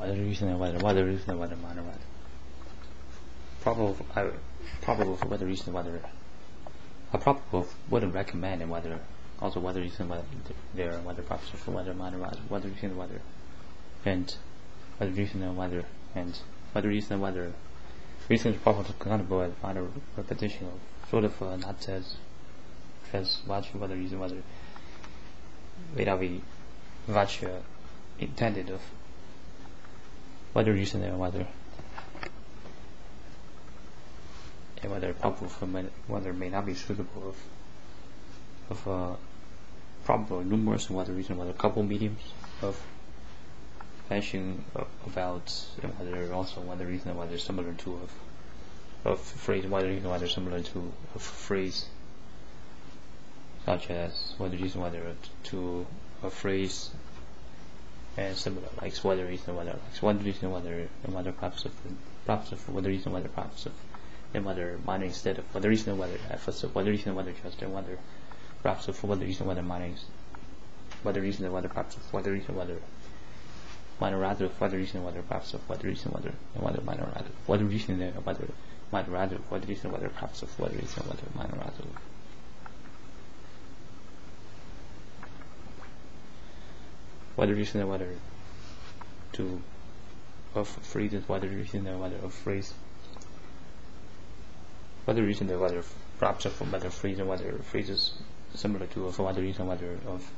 whether recent whether recent whether minor whether probable for whether recent whether probable wouldn't recommend and whether also whether recent whether there whether proposition for whether minor whether recent whether and whether recent whether and whether recent whether recent is probably accountable as minor repetition of sort of not as much whether recent whether without we much intended of whether recent and whether and whether probable for whether may not be suitable of probable numerous and whether recent whether couple mediums of mention about whether also whether recent and whether similar to of phrase whether recent whether similar to of phrase such as whether recent whether to a phrase and similar like whether recent whether like whether recent whether and whether props of whether recent whether props of and whether minor instead of whether recent whether whether recent whether just and whether props of whether recent whether minor whether recent whether props of whether recent whether minor rather whether recent whether props of whether recent whether and whether minor rather whether recent whether minor rather whether recent whether props of whether recent whether minor rather whether recent whether to of phrases whether recent whether of phrase whether recent whether props of whether phrase and whether phrases similar to of whether recent whether of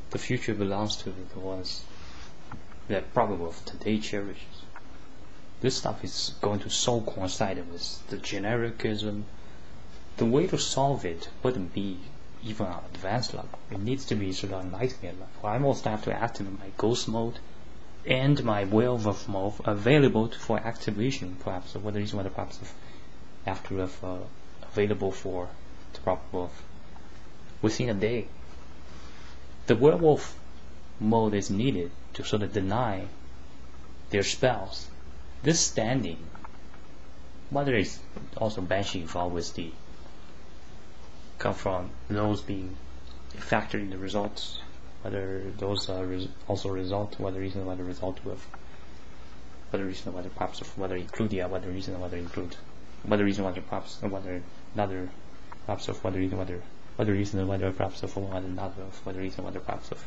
the future belongs to the ones that probable of today cherishes. This stuff is going to so coincide with the genericism. The way to solve it wouldn't be even on advanced level. It needs to be sort of enlightenment level. I almost have to activate my ghost mode and my will of mode available for activation, perhaps of whether whether perhaps of after of available for the probable of within a day. The werewolf mode is needed to sort of deny their spells. This standing, whether it's also banshee involved with the come from those being factored in the results, whether those also result, whether reason whether result with whether reason whether props of whether include whether reason whether include whether reason whether props or whether another props of whether reason whether props of whether another of whether reason whether props of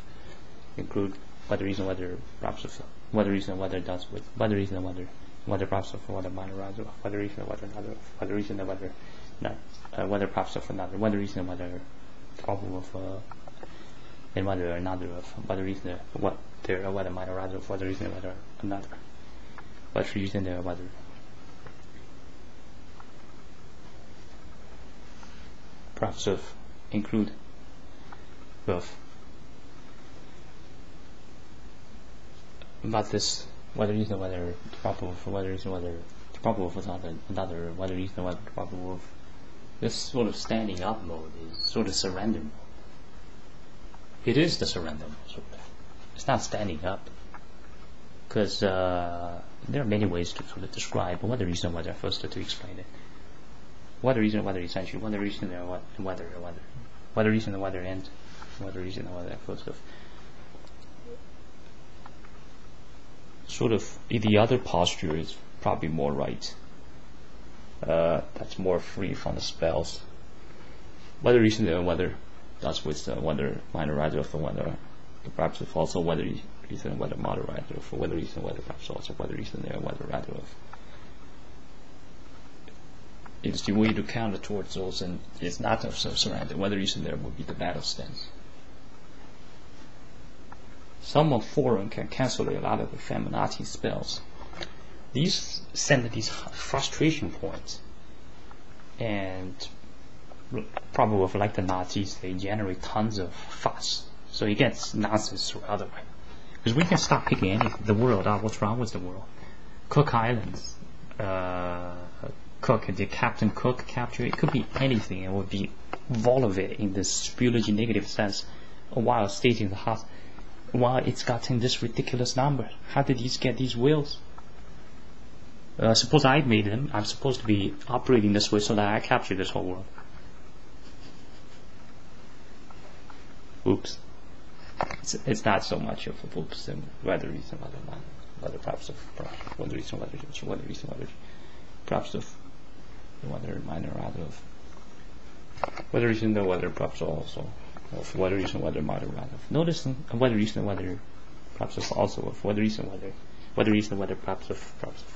include whether reason whether props of whether reason whether does with whether reason whether props of whether minor rather whether reason whether another whether reason whether not whether props of another whether reason whether probable of and whether another of whether reason what there whether minor rather of whether reason whether another whether reason there whether props of include both. About this whether reason whether probable for whether reason whether probable for another whether reason whether probable of this sort of standing up mode is sort of surrender mode. It is the surrender mode, sort of. It's not standing up, because there are many ways to sort of describe whether reason whether first to explain it. Whether reason whether essentially whether reason whether reason whether and whether reason whether first of sort of the other posture is probably more right. That's more free from the spells. Whether reason whether that's with whether minor rather for whether perhaps if also whether reason whether minor rather for whether reason whether perhaps also whether reason whether rather of. It's the way to counter towards those, and it's not of surrender. Whether reason there would be the battle stance. Some of foreign can cancel a lot of the feminazi spells. These send these frustration points, and probably like the Nazis, they generate tons of fuss. So it gets nonsense through other way. Because we can stop picking anything. The world, what's wrong with the world? Cook Islands, Cook, did Captain Cook capture it? It could be anything. It would be all of it in this spiritually negative sense, while stating the house. While it's gotten this ridiculous number. How did these get these wills? Suppose I made them. I'm supposed to be operating this way so that I capture this whole world. Oops. it's not so much of a focus on whether reason, whether perhaps of whether reason, whether reason, whether perhaps of whether minor rather of whether reason, though whether perhaps also of whether reason, whether minor rather of. Notice whether reason, whether perhaps of also of whether reason, reason, whether perhaps of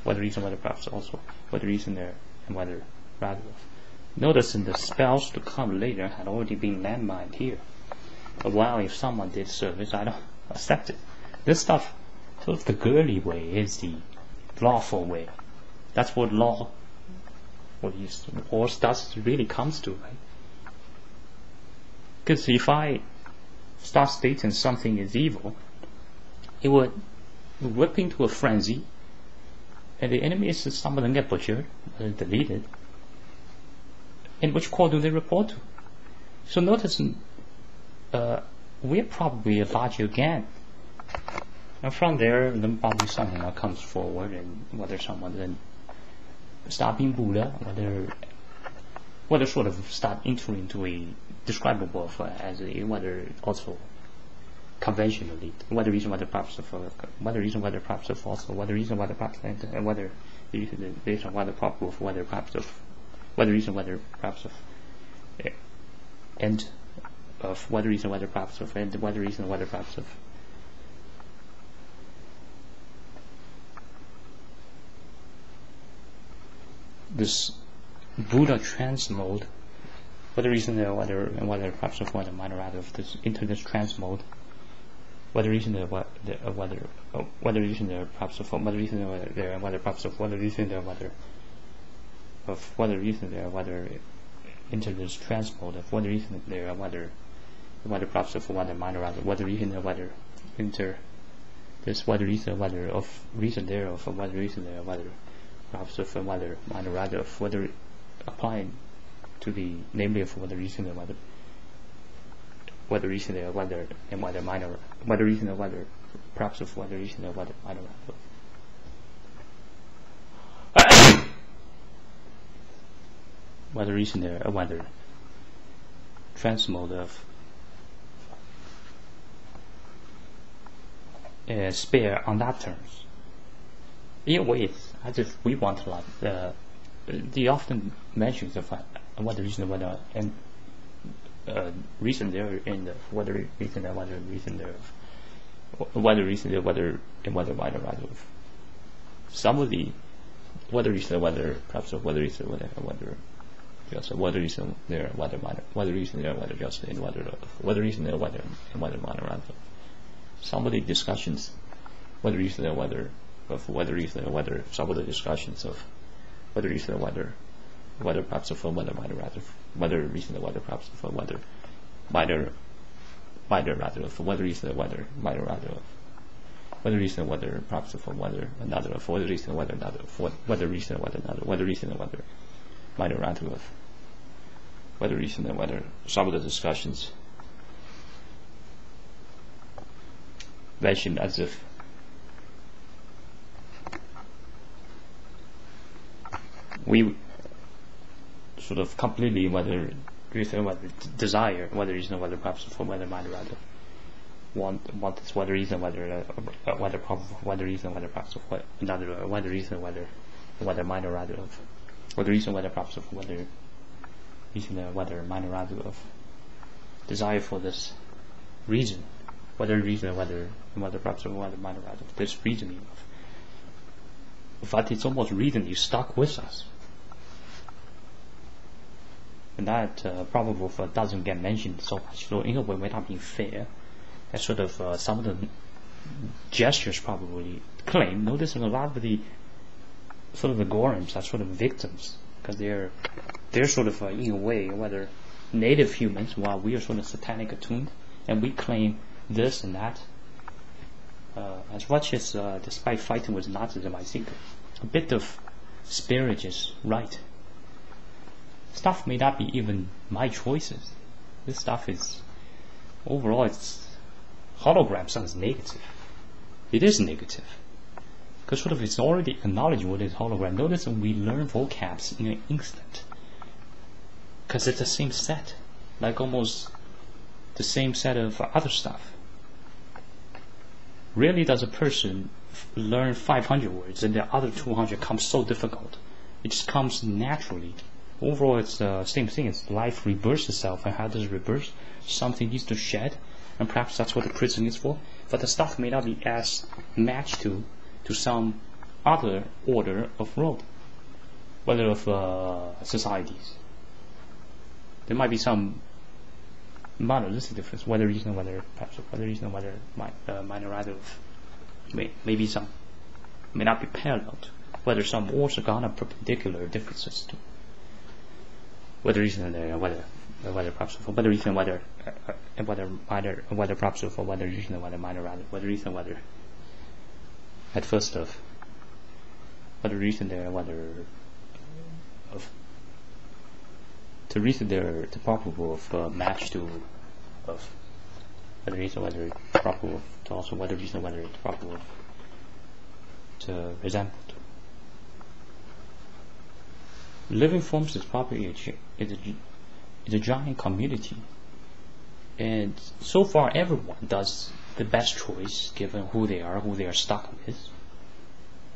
whether reason, whether perhaps also whether reason there and whether rather of. Notice in the spells to come later had already been landmined here. Well, if someone did service, I don't accept it. This stuff, sort of the girly way, is the lawful way. That's what law, what war stuff really comes to, right? Because if I start stating something is evil, it would whip into a frenzy, and the enemy is some of them get butchered, deleted. In which court do they report to? So notice, we're probably a larger gang, and from there, then probably someone comes forward, and whether someone then start being Buddha, whether sort of start entering into a describable as a whether also conventionally, whether reason, whether perhaps of whether reason, whether perhaps of also whether reason, whether perhaps and whether based on whether probable, whether perhaps of whether reason, whether perhaps of end of whether reason, whether perhaps of and whether reason, whether perhaps of. This Buddha trans mode, whether reason there, whether and whether perhaps of whether minor rather of this into this trans mode, whether reason there, whether reason there, perhaps of whether reason there, and whether perhaps of whether reason there, whether of whether reason there, whether into this trans mode of whether reason there, and whether perhaps of whether minor rather, whether reason there, whether enter this whether reason, whether of reason there, of whether reason there, whether perhaps of whether minor rather of whether applying to the namely of whether reason there, whether reason there, whether and whether minor, whether reason there, whether perhaps of whether reason there, whether minor rather whether reason there, whether trans mode of spare on that terms. In a way, it's as if we want like the often mentions of whether reason, whether and reason there, and whether reason there, whether reason there, whether reason there, whether and whether minor rather of. Some of the whether reason, whether perhaps of whether reason, whether just whether reason there, whether minor, whether reason there, whether just and whether reason there, whether and whether minor rather. Some of the discussions, whether reason there, whether of whether reason there, whether some of the discussions of whether reason there, whether perhaps of whether minor rather, whether reason there, whether perhaps of whether minor rather of whether reason there, whether minor rather of whether reason there, whether perhaps of whether another of whether reason there, whether another of whether reason there, whether another whether reason there, whether minor rather of whether reason there, whether some of the discussions mentioned as if we sort of completely whether reason, whether desire, whether reason, whether perhaps for whether minor rather want this whether reason, whether whether probable, whether reason, whether perhaps of another whether reason, whether minor rather of whether reason, whether perhaps of whether reason, whether minor rather of desire for this reason, whether reason, whether perhaps of whether minor rather of this reasoning of. But it's almost reasoning stuck with us. And that probable doesn't get mentioned so much. So in a way, without being fair, that sort of some of the gestures probably claim. Notice in a lot of the sort of the gorems are sort of victims because they're sort of in a way whether native humans, while we are sort of satanic attuned, and we claim this and that. As much as despite fighting with Nazism, I think a bit of spirit is right. Stuff may not be even my choices. This stuff is overall, it's hologram sounds negative. It is negative because sort of it's already acknowledged what is hologram. Notice when we learn vocabs in an instant because it's the same set, like almost the same set of other stuff. Rarely does a person learn 500 words and the other 200 come so difficult. It just comes naturally. Overall, it's the same thing. It's life reverses itself, and how does it reverse? Something needs to shed, and perhaps that's what the prison is for. But the stuff may not be as matched to some other order of world, whether of societies. There might be some monolithic difference, whether reason, whether perhaps whether reason, whether minor rather maybe some may not be paralleled, whether some orthogonal perpendicular differences to whether reason there, whether perhaps whether reason, whether minor, whether perhaps for whether reason, whether minor rather, whether reason, whether at first of whether reason there, whether of to reason there, the probable of match to of whether reason, whether probable to also whether reason, whether it's probable to resemble to. Living forms is probably a giant community, and so far everyone does the best choice given who they are stuck with.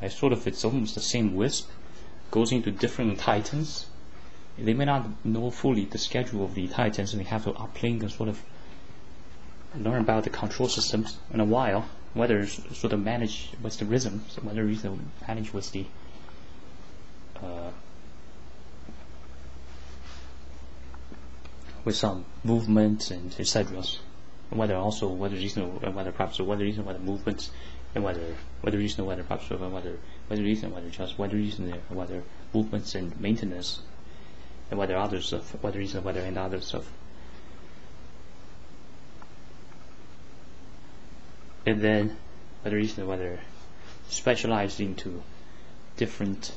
It's almost the same wisp, goes into different titans. They may not know fully the schedule of the titans, and they have to uplink and sort of learn about the control systems in a while, whether sort of manage with the rhythms, whether reason manage with the with some movements and etc. Whether also whether reason, whether perhaps whether reason, whether movements, and whether reason, whether perhaps whether reason, whether just whether reason, whether movements and maintenance, and whether others of whether reason, whether and others of. And then whether reason, whether specialized into different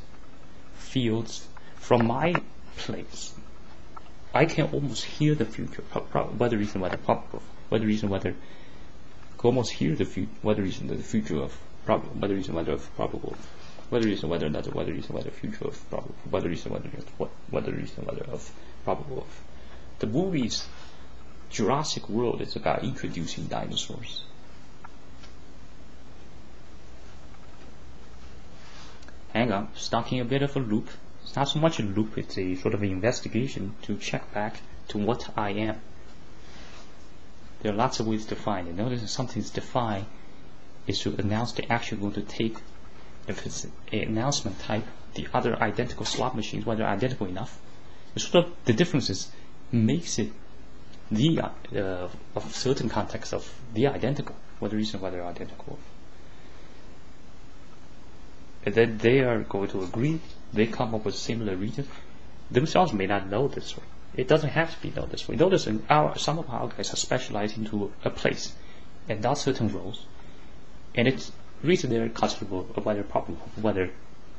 fields. From my place, I can almost hear the future. Whether reason, whether probable, whether reason, whether almost hear the future. Whether reason, the future of probable, whether reason, whether of probable, whether reason, whether another, whether reason, whether future of probable, whether reason, whether reason, whether of probable. The movie's Jurassic World is about introducing dinosaurs. Hang on, stuck in a bit of a loop. It's not so much a loop, it's a sort of an investigation to check back to what I am. There are lots of ways to define it. Notice if something's defined is to announce the action you're going to take. If it's an announcement type, the other identical slot machines, whether identical enough, sort of the differences makes it the of certain context of the identical, whether reason, whether identical. And then they are going to agree, they come up with similar reasons. Themselves may not know this way. It doesn't have to be known this way. Notice some of our guys are specialized into a place and not certain roles. And it's reason they're considerable of whether probable, whether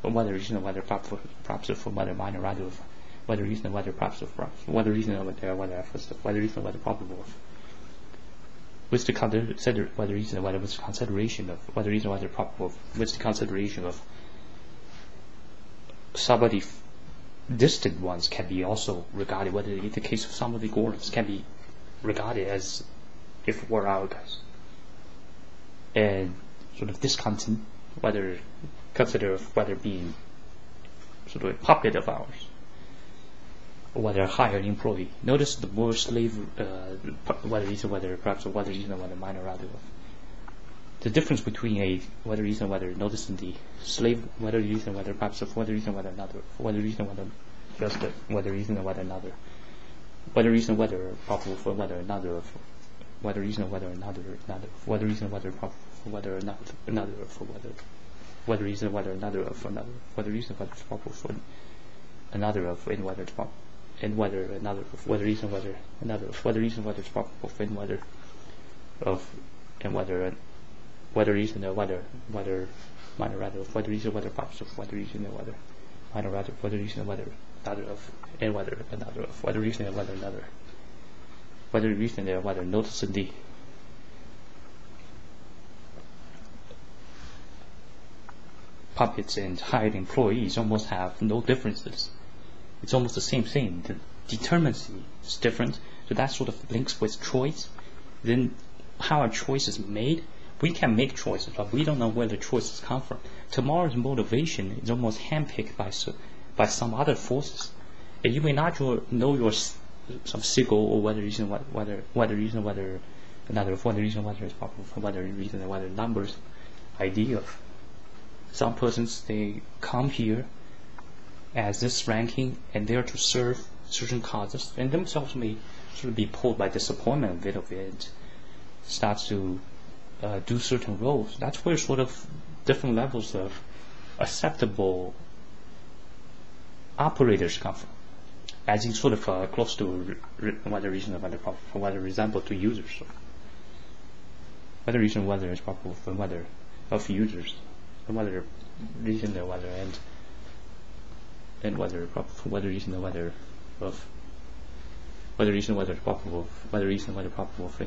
reason, whether probable, perhaps for whether minor rather of whether reason, whether perhaps of whether reason, whether first of whether reason, whether probable of. With the consider whether reason, whether with consideration of whether reason, whether probable, with the consideration of somebody distant ones can be also regarded, whether in the case of some of the golems can be regarded as if were our guys, and sort of discontent, whether consider whether being sort of a puppet of ours, or whether a hired employee. Notice the word slave, whether reason, whether perhaps whether reason, whether minor rather of. The difference between a whether reason, whether notice in the slave, whether reason, whether perhaps of whether reason, whether another, whether reason, whether just whether reason, whether another, whether reason, whether probable for whether another of, whether reason, whether another, whether reason, whether probable for whether another for whether reason, whether another of another, whether reason, whether it's probable for another of, and whether it's probable, and whether another of, whether reason, whether another of, whether reason, whether it's probable for, and whether of, and whether reason, whether minor rather of, whether reason, whether probable of, whether reason, whether minor rather of, whether reason, whether another of, and whether another of, whether reason, whether another, whether reason, whether notice in the puppets and hired employees almost have no differences. It's almost the same thing. The determinacy is different, so that sort of links with choice. Then how a choice is made we can make choices, but we don't know where the choices come from. Tomorrow's motivation is almost handpicked by some other forces, and you may not know your some signal or whether reason whether reason whether another whether reason whether is probable for whether reason whether numbers idea of some persons they come here as this ranking and there to serve certain causes, and themselves may sort of be pulled by disappointment a bit of it, starts to do certain roles. That's where sort of different levels of acceptable operators come from, as in sort of close to whether reason whether probable, whether resemble to users, whether reason whether is probable for whether of users, and whether reason the whether and whether probable for whether reason the whether of whether reason whether probable whether reason whether probable of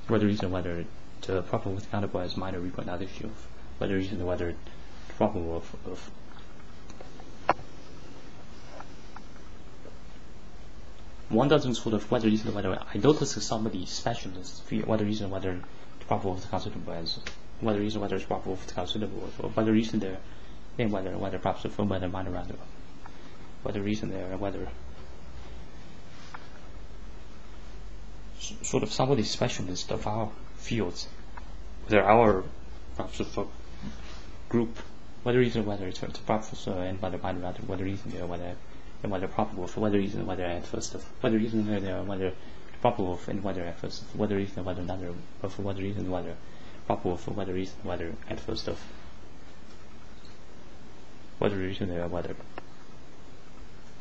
whether reason whether the probable with countable as minor reproductive issue of whether reason the whether probable of one doesn't sort of whether reason whether I notice somebody specialist whether reason whether probable of the considerable as whether reason whether it's probable of the considerable or whether reason there and whether perhaps from whether minor rather whether reason there whether sort of somebody specialist of our fields, whether our perhaps of group, whether reason whether it's probable and whether minor rather whether reason there whether and whether probable for whether reason whether at first of whether reason there whether probable and whether at first of whether reason whether another for whether reason whether probable for whether reason whether at first of whether reason there whether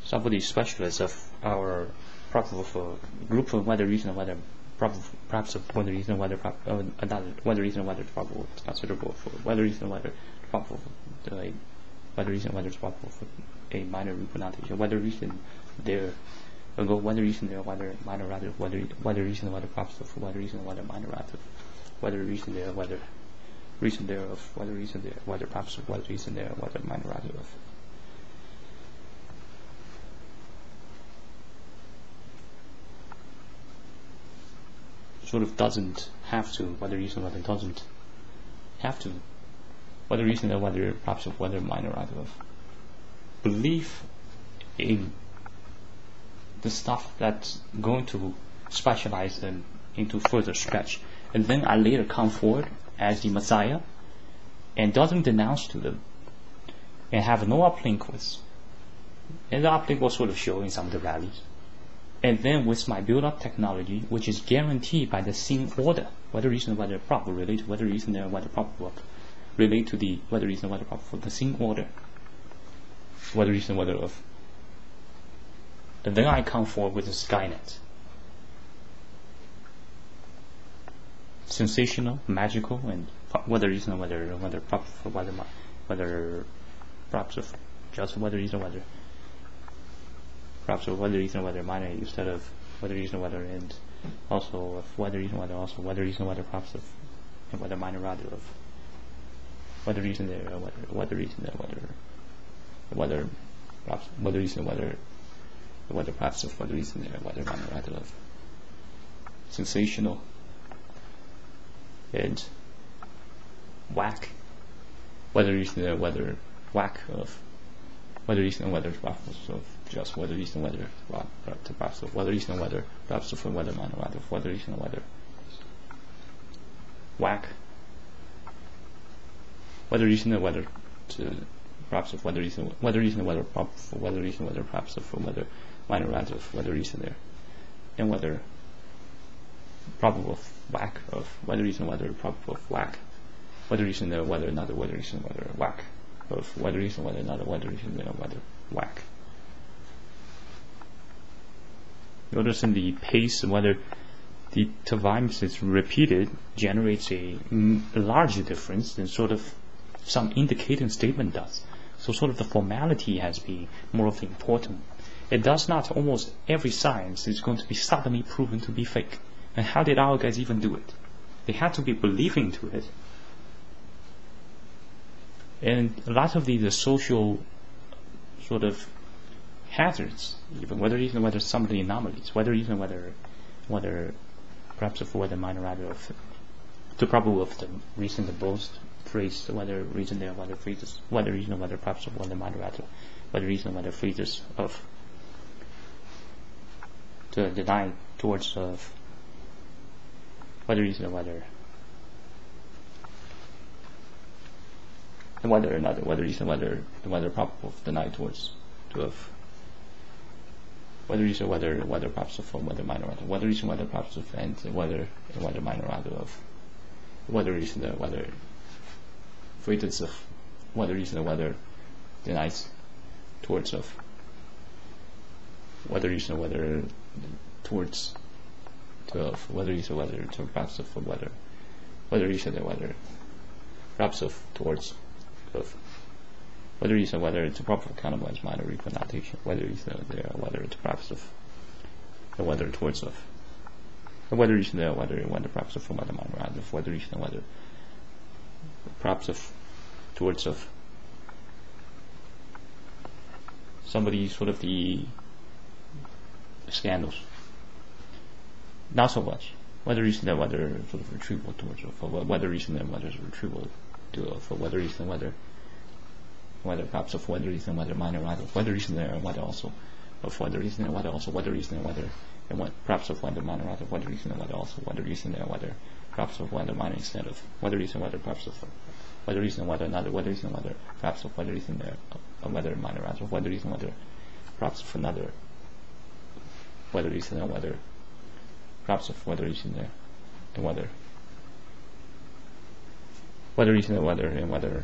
somebody specialist of our probable for group of whether reason whether probable perhaps of whether reason whether another whether reason whether probable is considerable for whether reason whether probable whether reason whether it's probable for a minor repronunciation whether reason there go whether reason there whether minor rather whether reason whether probable for whether reason whether minor rather whether reason there whether reason there of whether reason there whether perhaps of whether reason there whether minor rather of sort of doesn't have to whether reason whether doesn't have to whether reason there whether perhaps of whether minor rather of belief in the stuff that's going to specialize them into further stretch, and then I later come forward as the Messiah and doesn't denounce to them and have no uplink with, and the uplink will sort of show in some of the rallies, and then with my build-up technology, which is guaranteed by the scene order, whether reason whether probable relate to whether reason there whether probable relate to the whether reason whether probable for the scene order, whether reason whether of, and then I come forward with the Skynet. Sensational, magical, and whether reason whether probable for whether perhaps of just whether reason whether perhaps of whether reason whether minor instead of whether reason whether, and also of whether reason whether also whether reason whether perhaps of and whether minor rather of whether reason there whether reason there whether perhaps whether reason whether perhaps of whether reason there whether minor rather of sensational and whack whether reason there whether whack of whether reason whether perhaps of just whether reason whether perhaps of whether reason whether perhaps of whether minor rather of whether reason whether whack whether reason whether to perhaps of whether reason whether for whether reason whether perhaps of whether minor rather of whether reason there, and whether probable of whack of whether reason whether probable of whack whether reason there whether another whether reason whether whack of whether reason whether another whether reason there whether whack. Notice in the pace whether the times is repeated generates a larger difference than sort of some indicating statement does. So sort of the formality has been more of the important. It does not almost every science is going to be suddenly proven to be fake. And how did our guys even do it? They had to be believing to it. And a lot of the social sort of hazards, even whether some of the anomalies, whether perhaps of whether minor rather of to probable of the recent both phrase, whether reason there, whether phrases, whether reason, whether perhaps of whether minor rather, whether reason, whether phrases of to deny towards of whether reason, whether and whether another, whether reason, whether probable of deny towards to of whether reason, whether perhaps of whether minor rather, whether reason, whether perhaps of and whether minor rather of whether reason, whether phrases of whether reason, whether denies towards of whether reason, whether towards to of whether reason, whether to perhaps of whether reason, whether perhaps of towards of whether reason, whether to proper countable as minor repronunciation, whether reason there, whether to perhaps of whether towards of whether reason there, whether perhaps of whether minor rather, whether reason, whether perhaps of towards of somebody sort of the scandals. Not so much. Whether reason there, whether sort of retrieval towards of whether reason there, whether retrieval to of whether reason, whether perhaps of whether reason, whether minor rather, whether reason there, whether also of whether reason there, whether also whether reason there, whether and what perhaps of whether minor rather, whether reason there, whether also whether reason there, whether perhaps of whether minor instead of whether reason, whether perhaps of whether reason, whether another, whether reason, whether perhaps of whether reason there, whether minor rather, whether reason, whether perhaps of another, whether reason there, whether perhaps of whether reason there, and whether reason there, whether and whether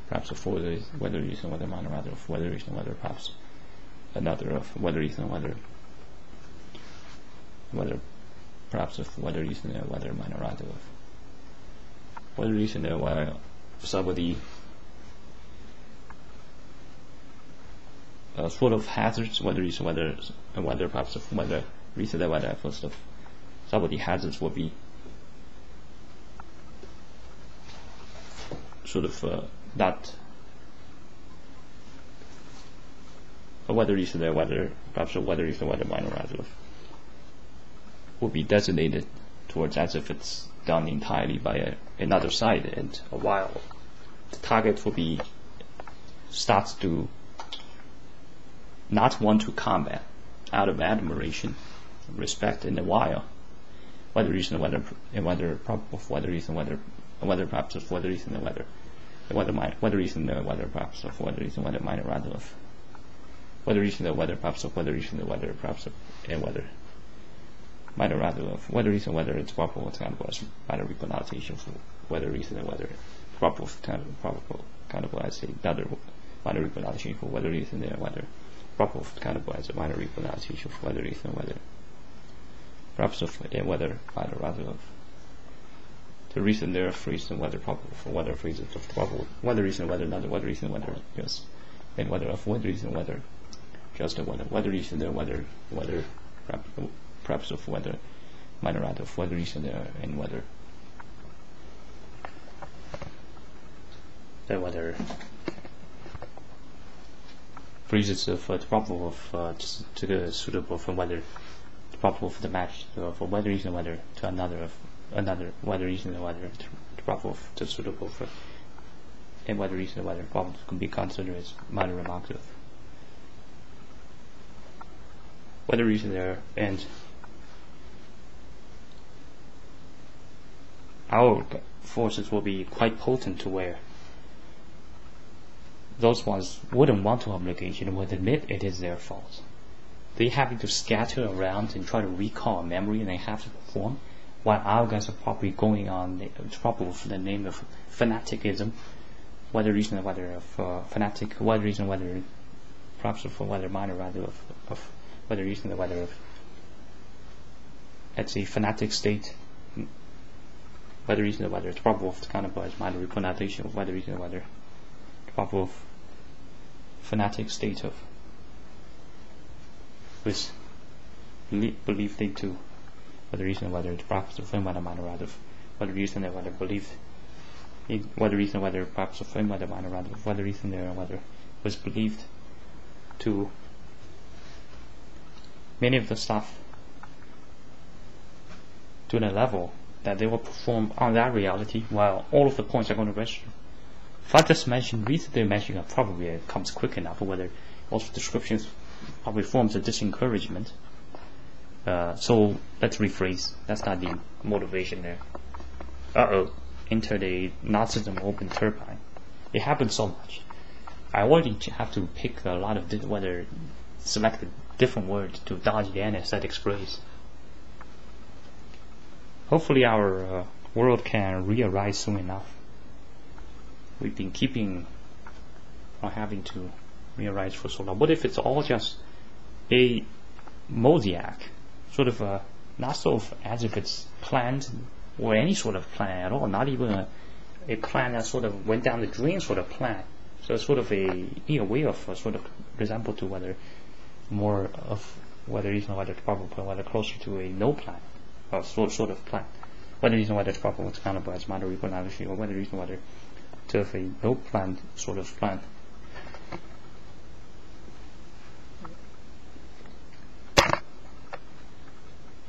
perhaps of whether reason, whether minor rather, of whether reason, whether perhaps another of whether reason, whether perhaps of whether reason there, whether minor rather of whether reason there, whether some of the sort of hazards, whether reason, whether perhaps of whether reason there, whether first of some of the hazards will be sort of that whether reason there, whether perhaps of whether reason, whether minor rather will be designated towards as if it's done entirely by another side, and while the target will be starts to not want to combat out of admiration, respect, and a while whether reason, whether and whether probable, whether reason, whether perhaps of whether reason, whether reason, whether perhaps of whether reason, whether minor rather of whether reason, whether perhaps of whether reason, whether perhaps of and whether minor rather of whether reason, whether it's probable, it's countable as minor repronunciation for whether reason, whether probable, countable as another minor repronunciation for whether reason there, whether probable, countable as a minor repronunciation for whether reason, whether perhaps of and whether minor rather of the reason there, phrase and whether probable for whether phrases of probable, whether reason, whether another, whether reason, whether yes, and whether of whether reason, whether just and whether reason there, whether perhaps of whether minor rather of whether reason there, and whether phrases of probable of to the suitable for whether probable for the match for whether reason, whether to another whether reason, whether probable to suitable for and whether reason, whether probable can be considered as minor remarkative. Whether reason there, and our forces will be quite potent to where those ones wouldn't want to obligation would admit it is their fault. They having to scatter around and try to recall a memory, and they have to perform, while our guys are probably going on probably for the name of fanaticism, whether reason, whether of fanatic, whether reason, whether perhaps for whether minor rather of whether reason, whether of it's a fanatic state, whether reason, whether it's probable of countable as minor repronunciation, whether reason, whether probable of fanatic state of with belief lead to whether reason, whether it's perhaps of whether minor rather of whether reason, whether belief whether reason, whether perhaps of whether minor rather of whether reason there, whether was believed to many of the stuff to the level that they will perform on that reality while all of the points are going to register. If I just mention recently mentioning probably it comes quick enough, whether also descriptions probably forms a disencouragement. So let's rephrase. That's not the motivation there. Enter the Nazism open turbine. It happens so much. I already have to pick a lot of select a different words to dodge the anesthetics phrase. Hopefully our world can re-arise soon enough. We've been keeping on having to re-arise for so long. What if it's all just a mosaic, sort of not so as if it's planned or any sort of plan at all, not even a plan that sort of went down the drain sort of plan. So it's sort of a way of sort of resemble to whether more of whether whether it's probable, whether closer to a no plan or sort of plan. Whether whether it's probable, it's kind of as matter of pronunciation, or whether whether to have a no plan sort of plan.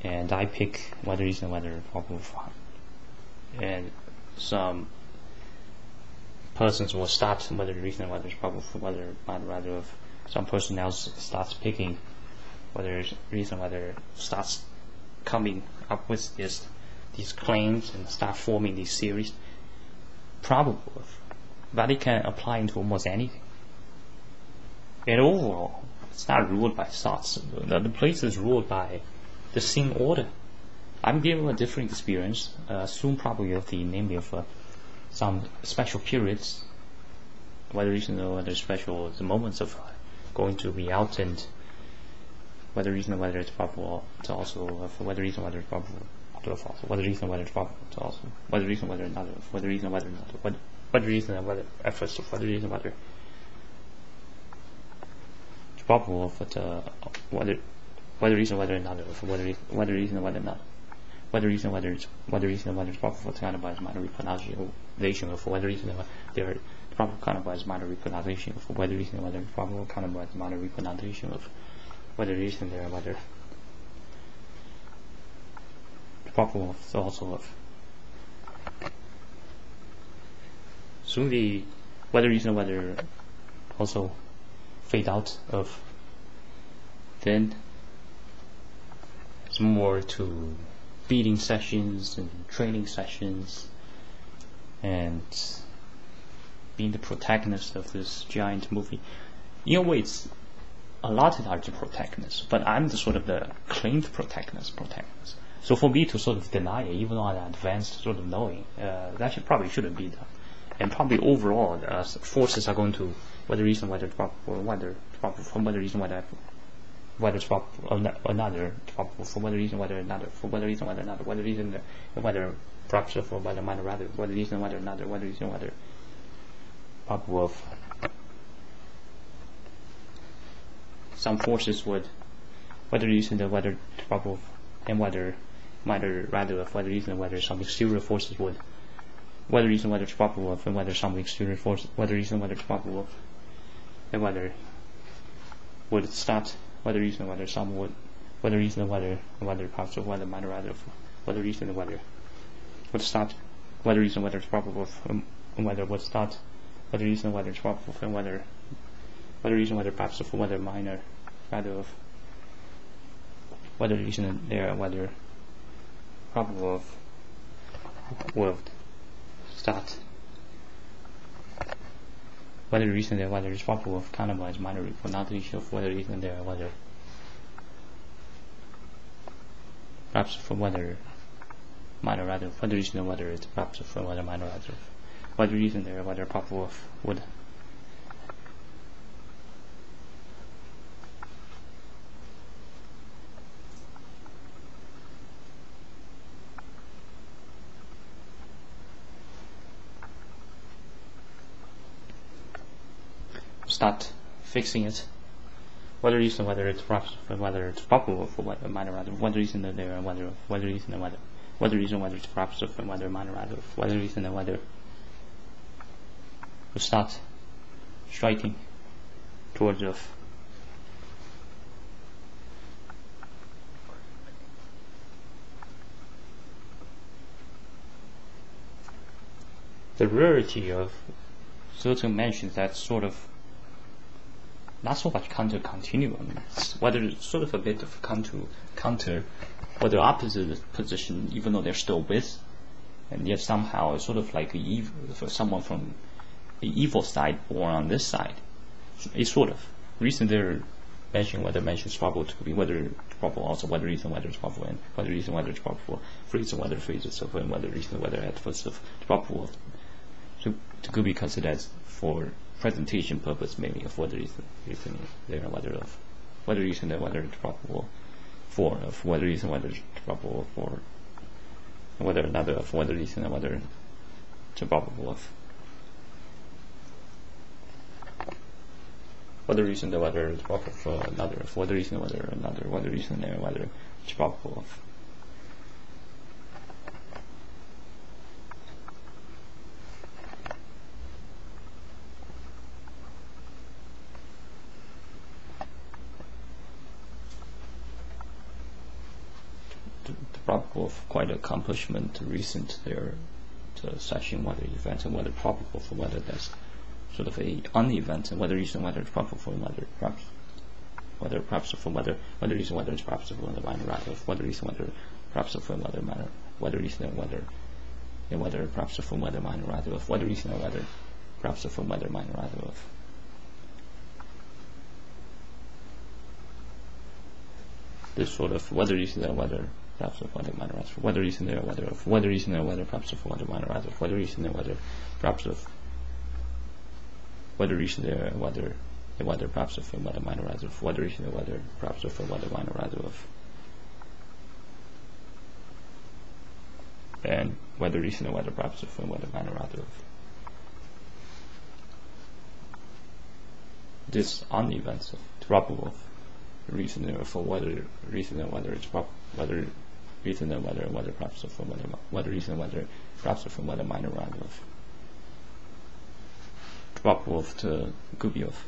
And I pick whether whether probable, and some persons will start whether whether it's probable, whether rather of some person else starts picking whether whether starts coming up with these claims and start forming these series. Probable, but it can apply into almost anything. And overall, it's not ruled by thoughts. The place is ruled by the scene order. I'm given a different experience, soon probably of namely of some special periods, whether whether special the moments of going to be out, and whether whether it's probable to also whether whether it's probable to false, whether whether it's probable to also whether whether not, whether whether not, whether whether at first whether whether it's probable, but whether whether not, whether whether not, whether whether it's probable to kind of by minor repronunciation of whether there probable kind of by minor repronunciation of whether whether it's probable kind of by minor repronunciation of whether there whether probable also of. Soon the whether whether also fade out of. Then it's more to beating sessions and training sessions and being the protagonist of this giant movie. In a way, it's a lot are the protagonists, but I'm the sort of the claimed protagonist. So for me to sort of deny it, even on an advanced sort of knowing, that probably shouldn't be done. And probably overall, forces are going to whether whether it's probable or whether it's probable, for whether whether it's probable or another probable, for whether whether another, for whether whether another, whether perhaps for whether minor rather, whether whether another, whether whether probable of. Some forces would whether whether probable and whether minor rather of whether whether some exterior forces would whether whether it's probable of, and whether some exterior force whether whether it's probable of, and whether would start whether whether some would whether whether perhaps of whether minor rather of whether whether would start whether whether it's probable of, and whether would start whether whether it's probable of, and whether whether perhaps of whether minor rather of whether there whether probable of would start whether there whether it's probable of kind of as minor pronunciation of whether there whether perhaps from whether minor rather whether whether it's perhaps from whether minor rather whether there whether probable of would. Start fixing it. Whether it's perhaps whether it's probable for whether minor rather whether there and whether whether it's perhaps from whether minor rather whether whether we start striking towards of the rarity of certain mentions that's sort of not so much counter continuum, whether it's sort of a bit of counter whether opposite position, even though they're still with, and yet somehow it's sort of like evil for someone from the evil side born on this side. It's sort of reason they're mentioning whether mentions probable to be whether probable also whether reason whether it's probable and whether reason whether it's probable reason whether phrases of and whether reason whether at first of probable to be considered as for presentation purpose mainly of whether reason there and whether of whether reason there whether it's probable for of whether reason whether it's probable for and whether another of whether reason and whether it's probable of whether reason there whether it's probable for another of whether reason whether another whether reason there whether it's probable of probable of quite accomplishment recent there to session whether event and whether probable for whether that's sort of a unevent and whether reason whether it's probable for whether perhaps whether perhaps for whether reason whether it's perhaps for another minor rather of whether reason whether perhaps for another minor whether reason and whether perhaps for whether minor rather of whether reason and whether perhaps for whether minor rather of this sort of whether reason and whether perhaps of whether minor rather whether reason there whether of whether reason and whether perhaps of whether minor rather of whether reason and whether perhaps of whether reason there whether perhaps of whether minor rather of whether reason and whether perhaps of whether minor rather of and whether reason and whether perhaps of whether minor rather of this unevents of probable reason there for whether reason and whether it's whether reason and whether perhaps of whether reason and whether perhaps of whether minor rather of probable to could be of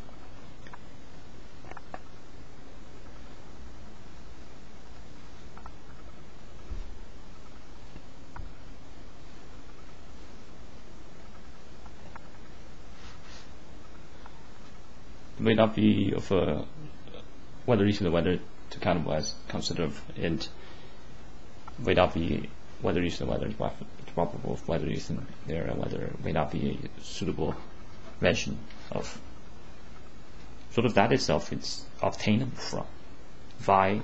it may not be of a whether reason and whether to countable as considered and may not be whether reason and whether it's probable of whether reason there and whether it may not be a suitable mention of sort of that itself it's obtainable from by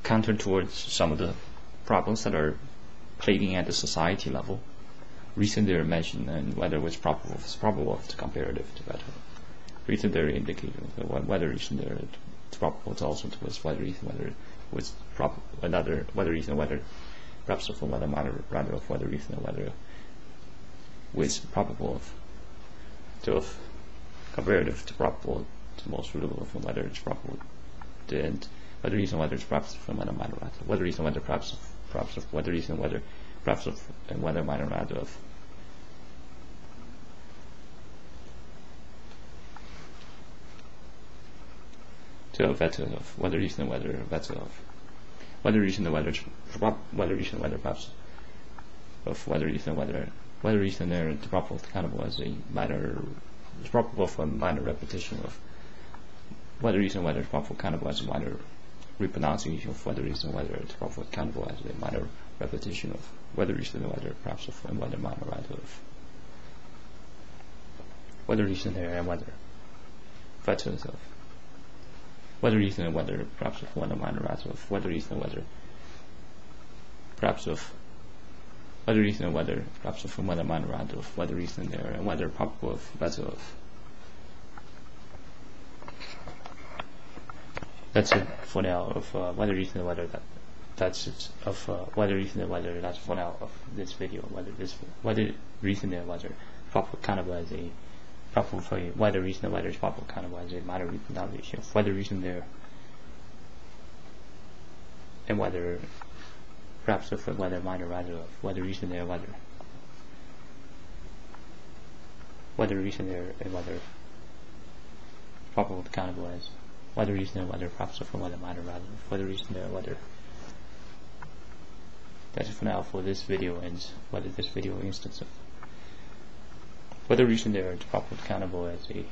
counter towards some of the problems that are plaguing at the society level reason there mentioned and whether it was probable of the comparative to better reason there indicated whether reason there it's probable it's also towards whether reason whether it was another whether reason whether perhaps of whether minor rather of whether reason whether was probable of comparative to probable to most suitable from whether it's probable and whether reason whether it's perhaps from whether minor rather whether reason whether perhaps of whether reason whether perhaps of and whether minor rather of to a better of whether reason and whether better of whether reason and whether reason and whether perhaps of whether reason and whether reason there the probable countable as a minor is probable for a minor repetition of whether reason and whether it's probable countable as a minor repronunciation of whether reason and whether it's probable countable as a minor repetition of whether reason and whether perhaps of and whether minor rather of whether reason there and whether better of whether reason and whether perhaps of whether minor rather of whether reason and whether perhaps of whether reason and whether perhaps of whether minor rather of whether reason there and whether probable of better of that's it for now of whether reason and whether that's it of whether reason and whether that's for now of this video whether reason and whether probable countable as a probable for whether reason and whether it's probable countable as a minor repronunciation of whether reason there and whether perhaps of whether minor rather of whether reason there whether reason there and whether probable countable as whether reason and whether perhaps of whether minor rather of whether reason there whether that's it for now for this video and whether this video instance of whether recent there is properly countable as a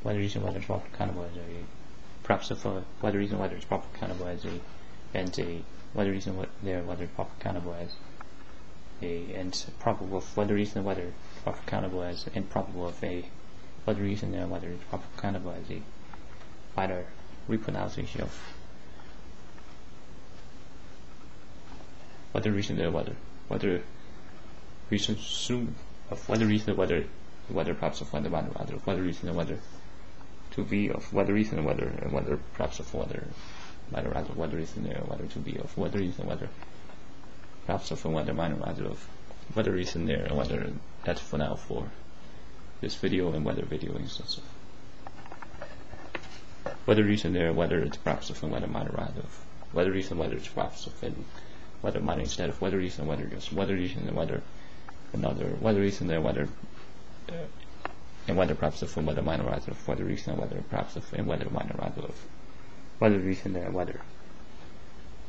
whether recent whether it's properly countable as a perhaps of whether recent whether it's properly countable as a and a whether recent there whether it's properly countable as a and probable of whether recent whether it's properly countable as and probable of a whether recent there whether it's properly countable as a minor repronunciation of whether recent there whether recent soon of whether recent whether perhaps of whether minor rather whether recent whether to be of whether recent whether perhaps of whether minor rather whether recent there whether to be of whether recent whether perhaps of whether minor rather of whether recent there whether. That's for now for this video and whether video instance of whether recent there whether it's perhaps of whether minor rather of whether recent whether it's perhaps of and whether minor instead of whether recent whether just whether recent whether another whether recent there whether and whether perhaps of whether minor rather of whether recent whether perhaps of and whether minor rather of whether recent there whether.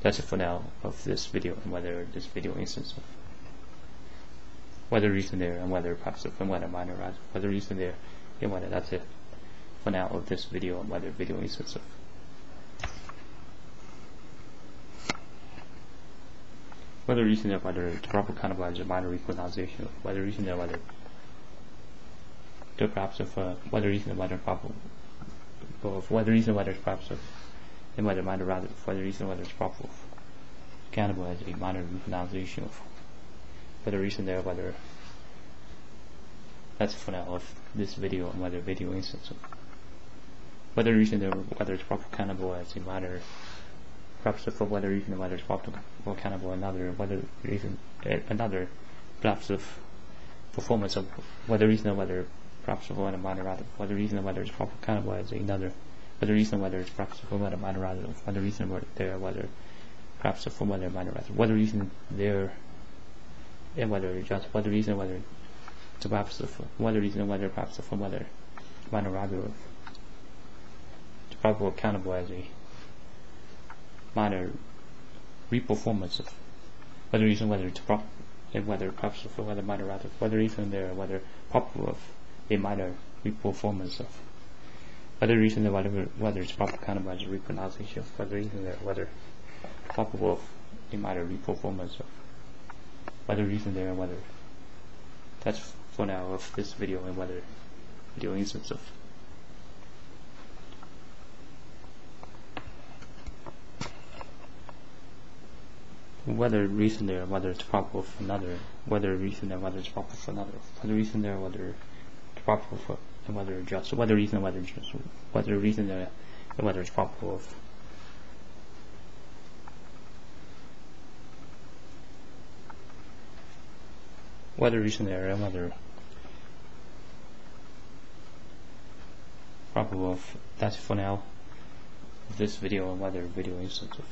That's it for now of this video and whether this video instance of whether recent there and whether perhaps of and whether minor rather whether recent there and whether. That's it for now of this video and whether video instance of whether recent there whether the proper cannibalize a minor repronunciation of whether recent there whether the perhaps of whether recent whether probable of whether recent whether it's perhaps of and whether minor rather of whether recent whether it's proper of cannibalize a minor repronunciation of whether recent there whether. That's for now of this video and whether video instance of whether recent there whether it's proper cannibalize a minor perhaps of whether recent whether it's proper or cannibal another whether recent another perhaps of performance of whether recent whether perhaps of whether minor rather whether recent whether it's proper cannibalize another whether recent whether it's perhaps of whether minor rather whether recent there whether perhaps of whether minor rather whether recent there and whether just whether recent whether to perhaps of whether recent whether perhaps of whether minor rather of to probable countable as a minor reperformance of whether recent whether to prop and whether perhaps of whether minor rather whether recent there whether probable of a minor reperformance of whether recent there whether it's proper countable as a repronunciation of whether recent there whether probable of a minor reperformance of whether recent there whether. That's for now of this video and whether video instance of whether recent there whether it's proper of another whether recent there whether it's proper for another whether recent there whether it's proper for and whether just whether recent whether just whether recent there and whether it's proper of whether recent there and whether proper of. That's for now of this video and whether video instance of